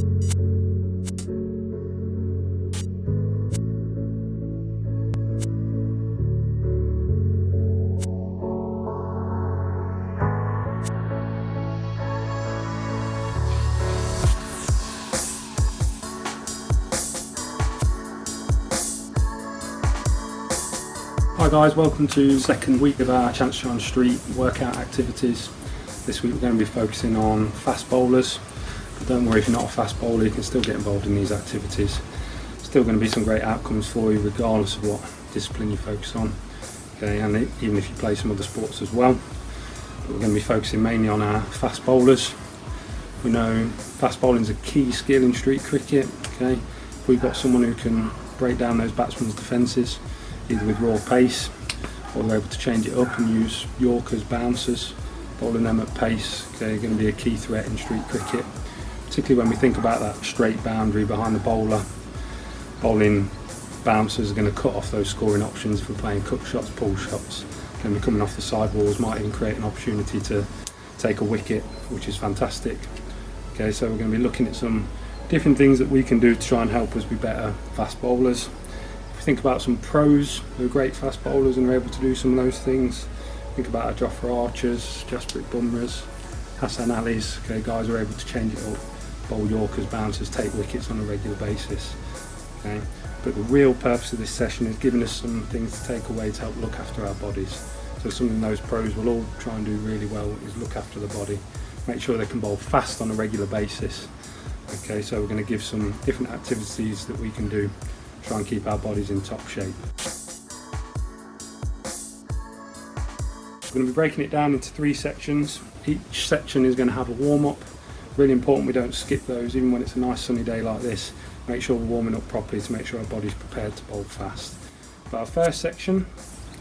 Hi guys, welcome to the second week of our Chance to Shine Street workout activities. This week we're going to be focusing on fast bowlers. But don't worry, if you're not a fast bowler, you can still get involved in these activities. Still going to be some great outcomes for you regardless of what discipline you focus on. Okay, and even if you play some other sports as well. But we're going to be focusing mainly on our fast bowlers. We know fast bowling is a key skill in street cricket. Okay, if we've got someone who can break down those batsmen's defences, either with raw pace or they're able to change it up and use Yorkers, bouncers, bowling them at pace, okay, are going to be a key threat in street cricket, particularly when we think about that straight boundary behind the bowler. Bowling bouncers are going to cut off those scoring options if we're playing cut shots, pull shots. Going to be coming off the sidewalls, might even create an opportunity to take a wicket, which is fantastic. Okay, so we're going to be looking at some different things that we can do to try and help us be better fast bowlers. Think about some pros who are great fast bowlers and are able to do some of those things. Think about our Jofra Archers, Jasprit Bumrahs, Hassan Alis, okay, guys who are able to change it up, bowl Yorkers, bouncers, take wickets on a regular basis. Okay. But the real purpose of this session is giving us some things to take away to help look after our bodies. So something those pros will all try and do really well is look after the body, make sure they can bowl fast on a regular basis. Okay, so we're going to give some different activities that we can do, try and keep our bodies in top shape. We're going to be breaking it down into 3 sections. Each section is going to have a warm-up. Really important we don't skip those, even when it's a nice sunny day like this. Make sure we're warming up properly to make sure our body's prepared to bowl fast. But our first section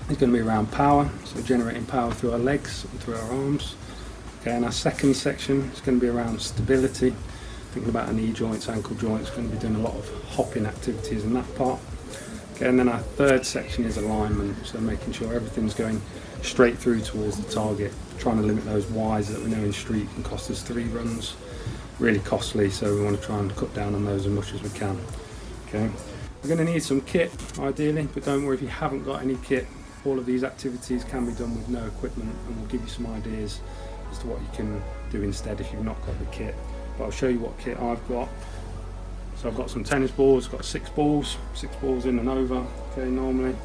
is going to be around power, so generating power through our legs and through our arms. Okay, and our second section is going to be around stability. Thinking about our knee joints, ankle joints, going to be doing a lot of hopping activities in that part. Okay, and then our third section is alignment, so making sure everything's going straight through towards the target, trying to limit those wides that we know in street can cost us 3 runs. Really costly, so we want to try and cut down on those as much as we can. Okay, we're going to need some kit ideally, but don't worry if you haven't got any kit. All of these activities can be done with no equipment, and we'll give you some ideas as to what you can do instead if you've not got the kit. But I'll show you what kit I've got. So I've got some tennis balls, got 6 balls in and over, okay, normally.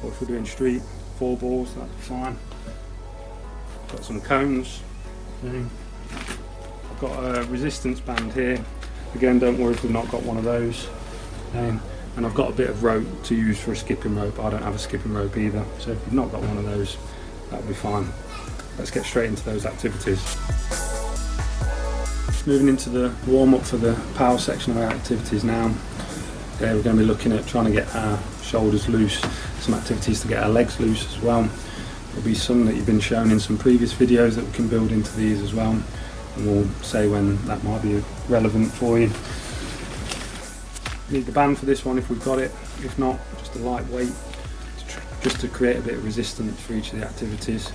Or if we're doing street, 4 balls, that'd be fine. Got some cones. Okay. I've got a resistance band here. Again, don't worry if we've not got one of those. And I've got a bit of rope to use for a skipping rope. I don't have a skipping rope either. So if you've not got one of those, that'll be fine. Let's get straight into those activities. Moving into the warm-up for the power section of our activities now. Okay, we're going to be looking at trying to get our shoulders loose, some activities to get our legs loose as well. There'll be some that you've been shown in some previous videos that we can build into these as well, and we'll say when that might be relevant for you. Need the band for this one if we've got it, if not, just a light weight, just to create a bit of resistance for each of the activities.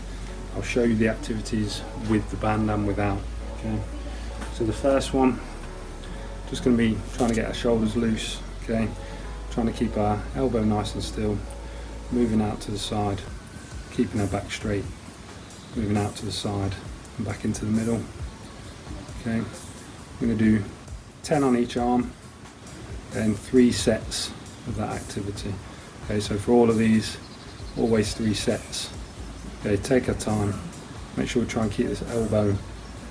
I'll show you the activities with the band and without. Okay. So the first one, just going to be trying to get our shoulders loose, okay, trying to keep our elbow nice and still, moving out to the side, keeping our back straight, moving out to the side and back into the middle. Okay, I'm going to do 10 on each arm, then 3 sets of that activity. Okay, so for all of these, always 3 sets. Okay, take our time, make sure we try and keep this elbow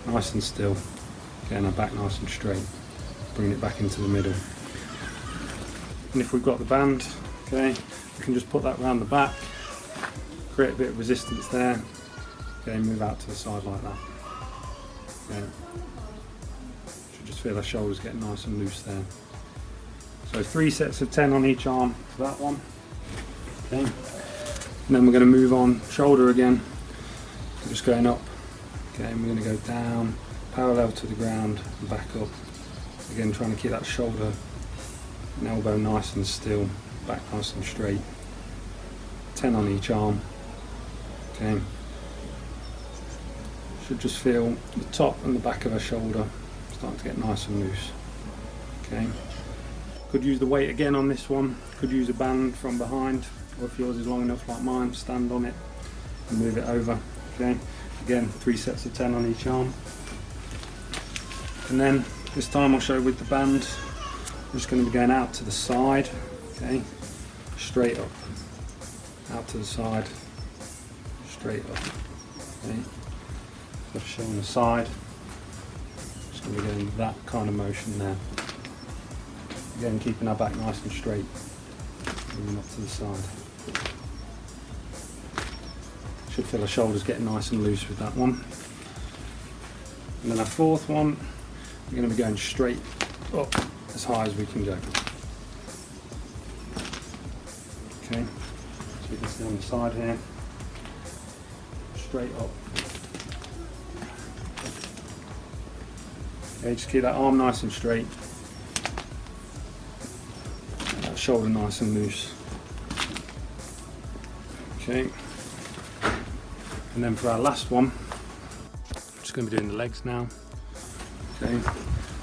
nice and still. Getting our back nice and straight, bringing it back into the middle. And if we've got the band, okay, we can just put that around the back, create a bit of resistance there, okay, move out to the side like that. Okay. Should just feel our shoulders getting nice and loose there. So 3 sets of 10 on each arm for that one. Okay. And then we're going to move on shoulder again. So just going up. Okay, and we're going to go down, parallel to the ground and back up. Again, trying to keep that shoulder and elbow nice and still, back nice and straight. 10 on each arm. Okay. Should just feel the top and the back of our shoulder starting to get nice and loose. Okay. Could use the weight again on this one. Could use a band from behind, or if yours is long enough like mine, stand on it and move it over. Okay. Again, 3 sets of 10 on each arm. And then this time I'll show with the band. I'm just going to be going out to the side. Okay. Straight up. Out to the side. Straight up. Okay. So show on the side. Just going to be getting that kind of motion there. Again, keeping our back nice and straight, moving up to the side. Should feel our shoulders getting nice and loose with that one. And then our fourth one, we're going to be going straight up as high as we can go. Okay, so you can see on the side here, straight up. Okay, just keep that arm nice and straight. Shoulder nice and loose. Okay, and then for our last one, I'm just going to be doing the legs now. Okay,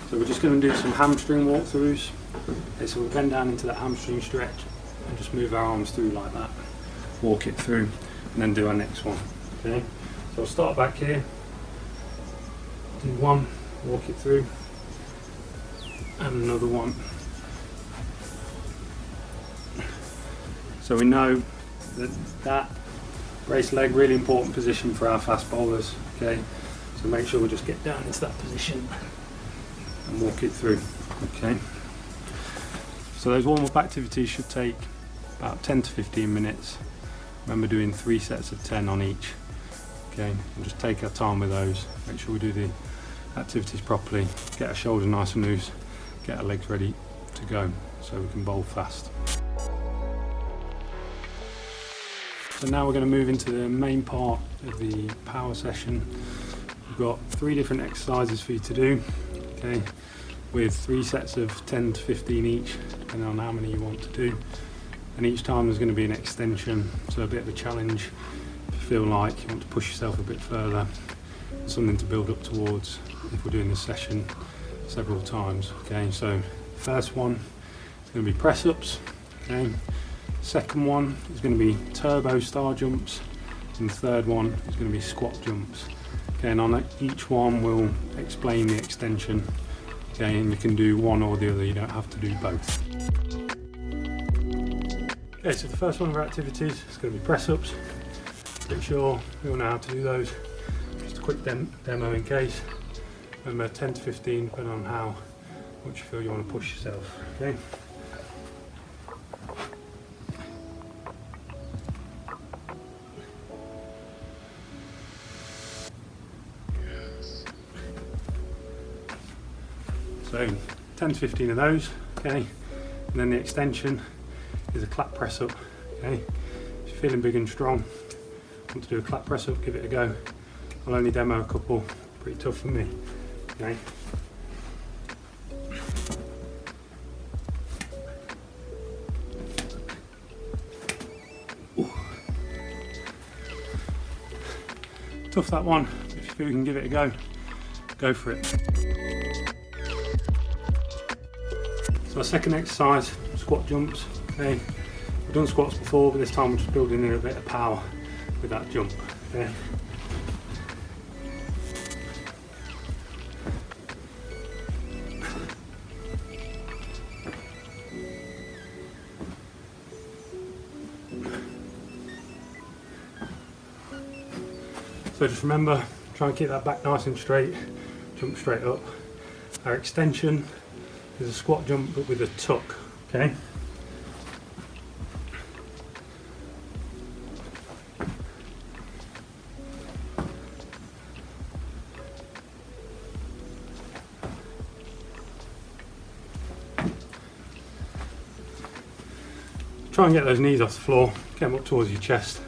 so we're just going to do some hamstring walkthroughs. Okay, so we'll bend down into that hamstring stretch and just move our arms through like that, walk it through, and then do our next one. Okay, so I'll start back here, do one, walk it through, and another one. So we know that brace leg, really important position for our fast bowlers. Okay, so make sure we just get down into that position and walk it through. Okay, so those warm-up activities should take about 10 to 15 minutes. Remember, doing 3 sets of 10 on each. Okay, and just take our time with those. Make sure we do the activities properly, get our shoulders nice and loose, get our legs ready to go so we can bowl fast. So now we're going to move into the main part of the power session. We've got 3 different exercises for you to do, okay, with 3 sets of 10 to 15 each, depending on how many you want to do. And each time there's going to be an extension, so a bit of a challenge if you feel like you want to push yourself a bit further, something to build up towards if we're doing this session several times. Okay, so first one is going to be press ups. Okay. Second one is going to be turbo star jumps, and the third one is going to be squat jumps. Okay, and on each one we'll explain the extension. Okay, and you can do one or the other, you don't have to do both. Okay, so the first one of our activities is going to be press ups. Pretty sure we all know how to do those. Just a quick demo in case. Remember, 10 to 15, depending on how much you feel you want to push yourself. Okay. So 10 to 15 of those, okay, and then the extension is a clap press up. Okay, if you're feeling big and strong, want to do a clap press up, give it a go. I'll only demo a couple, pretty tough for me. Okay. Ooh. Tough that one. If you feel you can give it a go for it. So our second exercise, squat jumps. Okay, we've done squats before, but this time we're just building in a bit of power with that jump. Okay. So just remember, try and keep that back nice and straight, jump straight up. Our extension is a squat jump but with a tuck, okay? Try and get those knees off the floor, get them up towards your chest.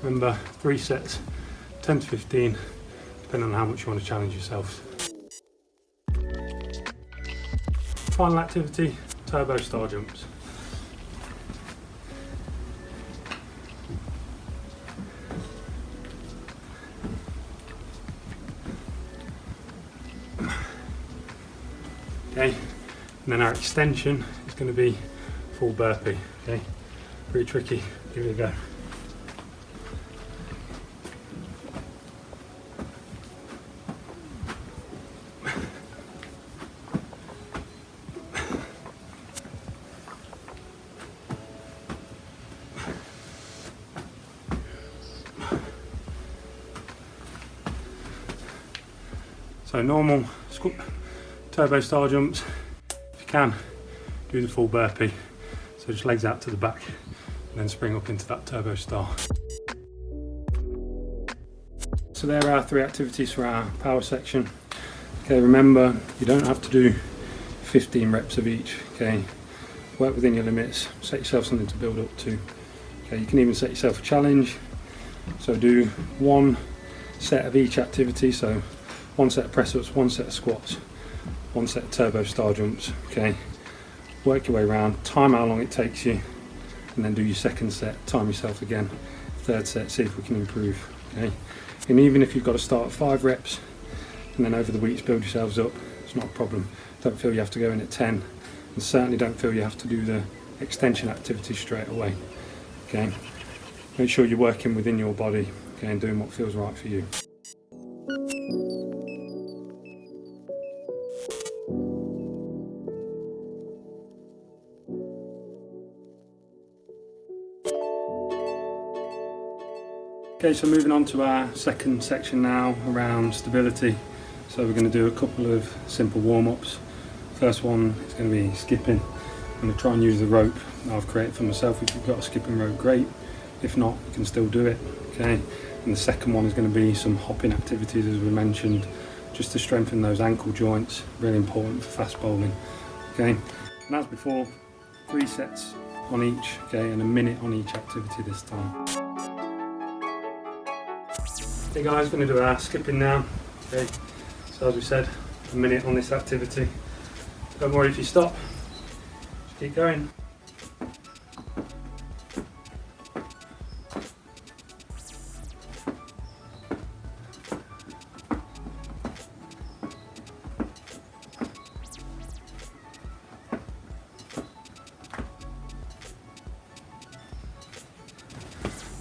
Remember, 3 sets, 10 to 15, depending on how much you want to challenge yourselves. Final activity, turbo star jumps. Okay, And then our extension is going to be full burpee. Okay, pretty tricky. Give it a go. So normal turbo star jumps, if you can, do the full burpee. So just legs out to the back and then spring up into that turbo star. So there are our 3 activities for our power section. Okay, remember, you don't have to do 15 reps of each. Okay, work within your limits, set yourself something to build up to. Okay, you can even set yourself a challenge. So do 1 set of each activity. So 1 set of press ups, 1 set of squats, 1 set of turbo star jumps. Okay, work your way around, time how long it takes you, and then do your 2nd set, time yourself again, 3rd set, see if we can improve. Okay, and even if you've got to start at 5 reps and then over the weeks build yourselves up, it's not a problem. Don't feel you have to go in at 10, and certainly don't feel you have to do the extension activity straight away. Okay, make sure you're working within your body, okay, and doing what feels right for you. Okay, so moving on to our 2nd section now around stability. So we're going to do a couple of simple warm-ups. First one is going to be skipping. I'm going to try and use the rope that I've created for myself. If you've got a skipping rope, great. If not, you can still do it. Okay. And the second one is going to be some hopping activities, as we mentioned, just to strengthen those ankle joints. Really important for fast bowling. Okay. And as before, 3 sets on each. Okay, and a minute on each activity this time. Okay guys, going to do our skipping now. Okay, so as we said, a minute on this activity. Don't worry if you stop, just keep going.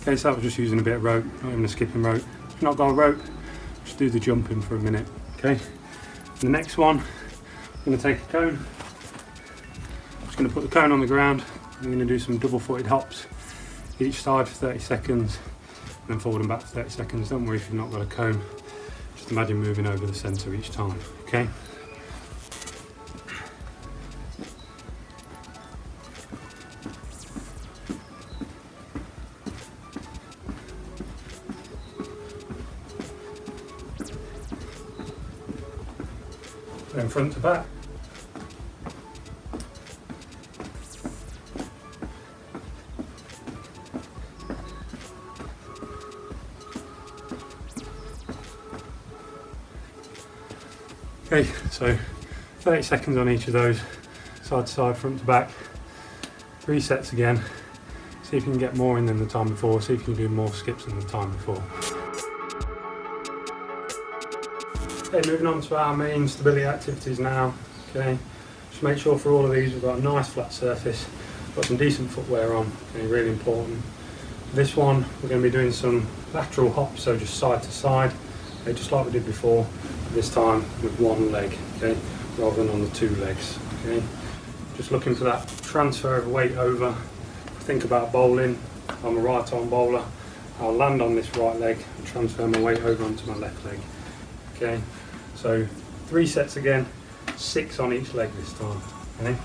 Okay, so I was just using a bit of rope, not even a skipping rope. If you've not got a rope, just do the jumping for a minute. Okay. And the next one, I'm going to take a cone. I'm just going to put the cone on the ground. I'm going to do some double-footed hops each side for 30 seconds, and then forward and back for 30 seconds. Don't worry if you've not got a cone. Just imagine moving over the centre each time. Okay. Then front to back. Okay, so 30 seconds on each of those, side to side, front to back. 3 sets again. See if you can get more in than the time before, see if you can do more skips than the time before. Okay, moving on to our main stability activities now. Okay, just make sure for all of these we've got a nice flat surface, got some decent footwear on. Okay, really important. For this one, we're going to be doing some lateral hops, so just side to side, okay, just like we did before. This time with 1 leg, okay, rather than on the 2 legs. Okay, just looking for that transfer of weight over. Think about bowling. I'm a right arm bowler. I'll land on this right leg and transfer my weight over onto my left leg. Okay, so 3 sets again, 6 on each leg this time. Okay.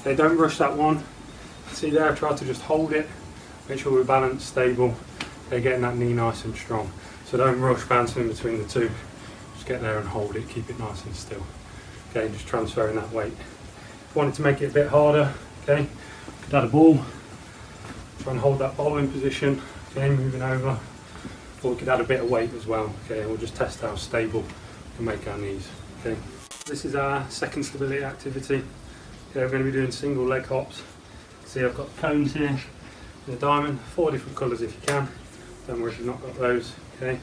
Okay, don't rush that one. See there, I try to just hold it, make sure we're balanced, stable. Okay, getting that knee nice and strong. So don't rush bouncing in between the 2. Just get there and hold it, keep it nice and still. Okay, just transferring that weight. If you wanted to make it a bit harder, okay, could add a ball. Try and hold that bowling position, okay, moving over. Or we could add a bit of weight as well, okay, and we'll just test how stable we can make our knees, okay. This is our second stability activity. Okay, we're going to be doing single leg hops. See, I've got cones here in a diamond, 4 different colours if you can. Don't worry if you've not got those. Okay,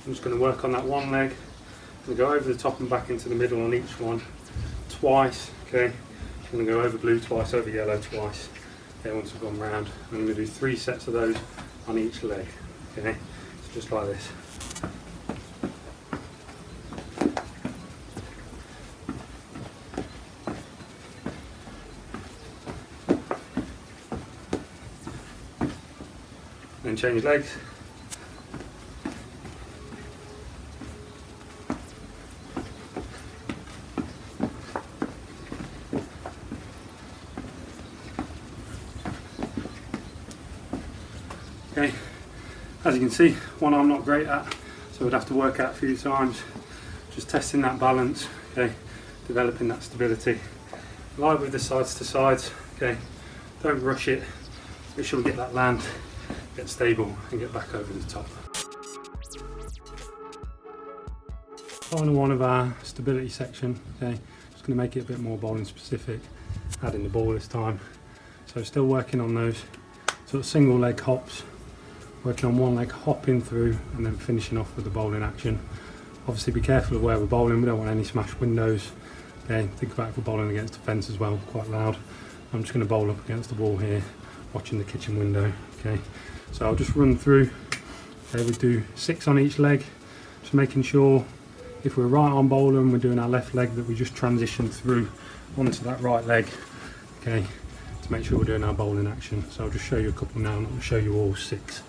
I'm just going to work on that one leg. I'm going to go over the top and back into the middle on each one twice. Okay, I'm going to go over blue twice, over yellow twice. Okay, once we've gone round, I'm going to do 3 sets of those on each leg. Okay, so just like this. Then change legs. Okay, as you can see, one I'm not great at, so I'd have to work out a few times, just testing that balance, okay, developing that stability. Light with the sides to sides, okay, don't rush it, make sure we get that land, get stable and get back over the top. Final one of our stability section, okay, just going to make it a bit more bowling specific, adding the ball this time. So still working on those sort of single leg hops, working on one leg hopping through and then finishing off with the bowling action. Obviously be careful of where we're bowling, we don't want any smashed windows. Okay, think about if we're bowling against the fence as well, quite loud. I'm just going to bowl up against the wall here, watching the kitchen window. Okay, so I'll just run through. Okay, we do 6 on each leg, just making sure if we're right arm bowler and we're doing our left leg that we just transition through onto that right leg. Okay, to make sure we're doing our bowling action. So I'll just show you a couple now, and I'll show you all 6.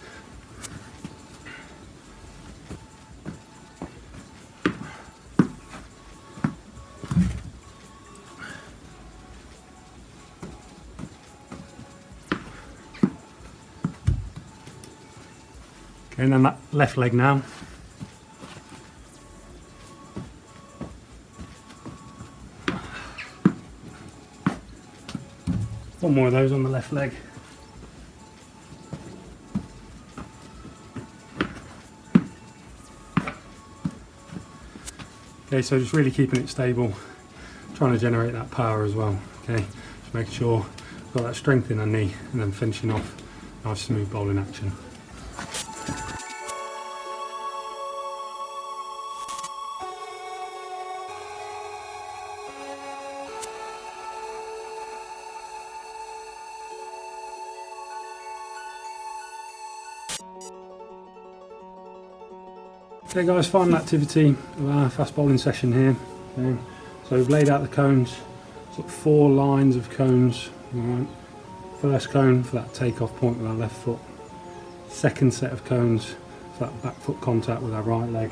Okay, and then that left leg now. One more of those on the left leg. Okay, so just really keeping it stable, trying to generate that power as well. Okay, just making sure we've got that strength in our knee and then finishing off nice smooth bowling action. Okay guys, final activity of our fast bowling session here. Okay. So we've laid out the cones, sort of 4 lines of cones. Right. First cone for that takeoff point with our left foot. Second set of cones for that back foot contact with our right leg.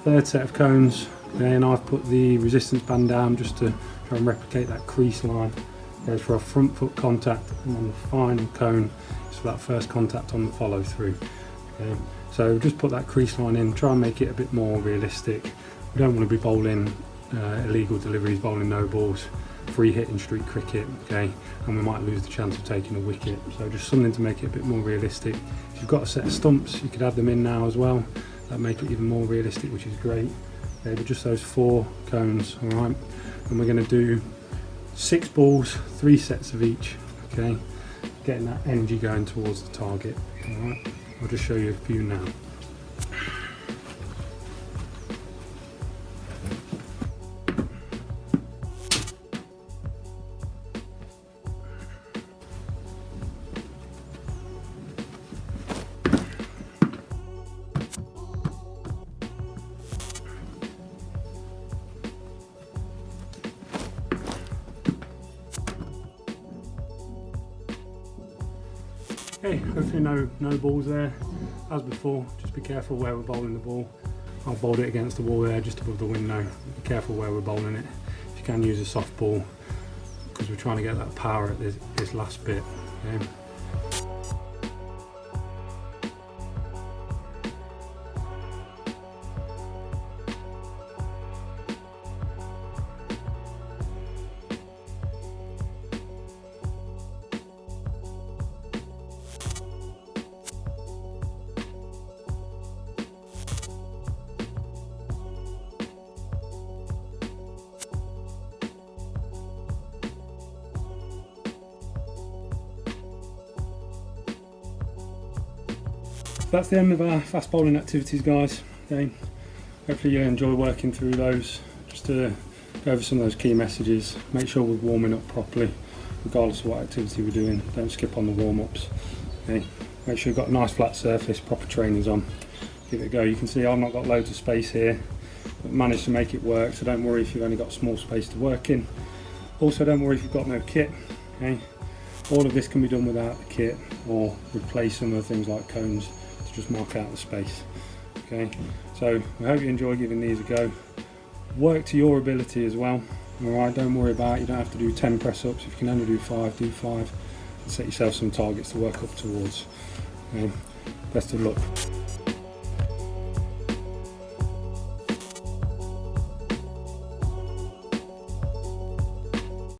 Third set of cones, okay, and I've put the resistance band down just to try and replicate that crease line. Goes for a front foot contact, and then the final cone is for that first contact on the follow through. Okay. So just put that crease line in, try and make it a bit more realistic. We don't want to be bowling illegal deliveries, bowling no balls, free hit in street cricket, okay, and we might lose the chance of taking a wicket. So just something to make it a bit more realistic. If you've got a set of stumps, you could add them in now as well. That'll make it even more realistic, which is great. Okay, but just those 4 cones, all right, and we're going to do 6 balls, 3 sets of each, okay, getting that energy going towards the target, all right. I'll just show you a few now. Okay, hopefully no balls there. As before, just be careful where we're bowling the ball. I've bowled it against the wall there, just above the window. Be careful where we're bowling it. If you can use a soft ball, because we're trying to get that power at this last bit. Okay? That's the end of our fast bowling activities, guys. Okay. Hopefully you enjoy working through those. Just to go over some of those key messages. Make sure we're warming up properly, regardless of what activity we're doing. Don't skip on the warm-ups. Okay. Make sure you've got a nice flat surface, proper trainers on. Give it a go. You can see I've not got loads of space here, but managed to make it work, so don't worry if you've only got small space to work in. Also, don't worry if you've got no kit. Okay. All of this can be done without the kit, or replace some of the things like cones to just mark out the space. Okay, so I hope you enjoy giving these a go. Work to your ability as well. Alright, don't worry about it. You don't have to do 10 press ups. If you can only do 5, do 5. And set yourself some targets to work up towards. Okay. Best of luck.